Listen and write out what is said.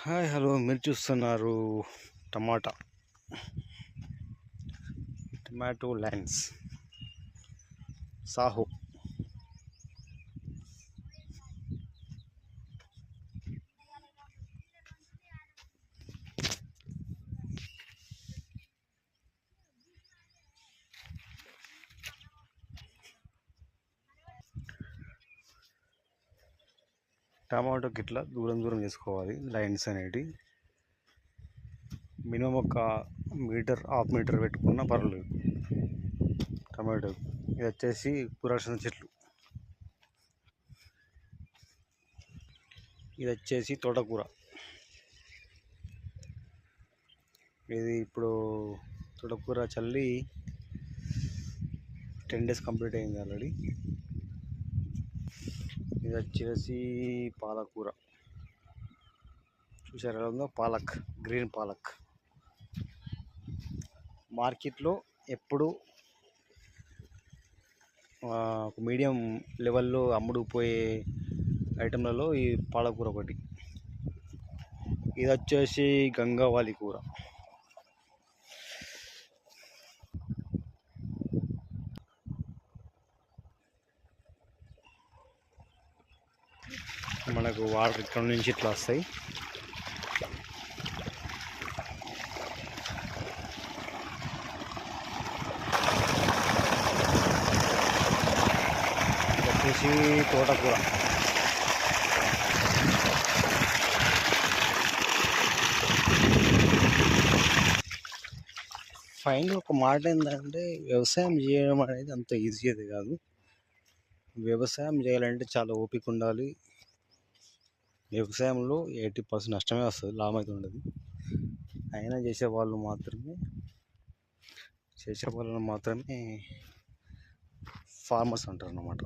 Hi hello, మీరు చూస్తున్నారు tomato lines Saaho. టమాటోకి ఇట్లా దూరం దూరం చేసుకోవాలి లైన్స్ అనేటి. మినిమం ఒక మీటర్ హాఫ్ మీటర్ పెట్టుకున్నా పర్వాలేదు. టమాటో ఇది వచ్చేసి పురాతన చెట్లు. ఇది వచ్చేసి తోటకూర. ఇది ఇప్పుడు తోటకూర చల్లి 10 days కంప్లీట్ అయింది ఆల్రెడీ. ఇది వచ్చేసి పాలకూర. చూసారు ఎలా ఉందో, పాలక్, గ్రీన్ పాలక్. మార్కెట్లో ఎప్పుడు ఒక మీడియం లెవెల్లో అమ్ముడుపోయే ఐటెంలలో ఈ పాలకూర ఒకటి. ఇది వచ్చేసి గంగావాలి కూర. మనకు వాటర్ ఇక్కడ నుంచి ఇట్లా వస్తాయి. వచ్చేసి తోటకూర. ఫైనల్ ఒక మాట ఏంటంటే, వ్యవసాయం చేయడం అనేది అంత ఈజీ అది కాదు. వ్యవసాయం చేయాలంటే చాలా ఓపిక ఉండాలి. వ్యవసాయంలో 80% నష్టమే వస్తుంది, లాభం అయితే ఉండదు. అయినా చేసేవాళ్ళని మాత్రమే ఫార్మర్స్ అంటారు అన్నమాట.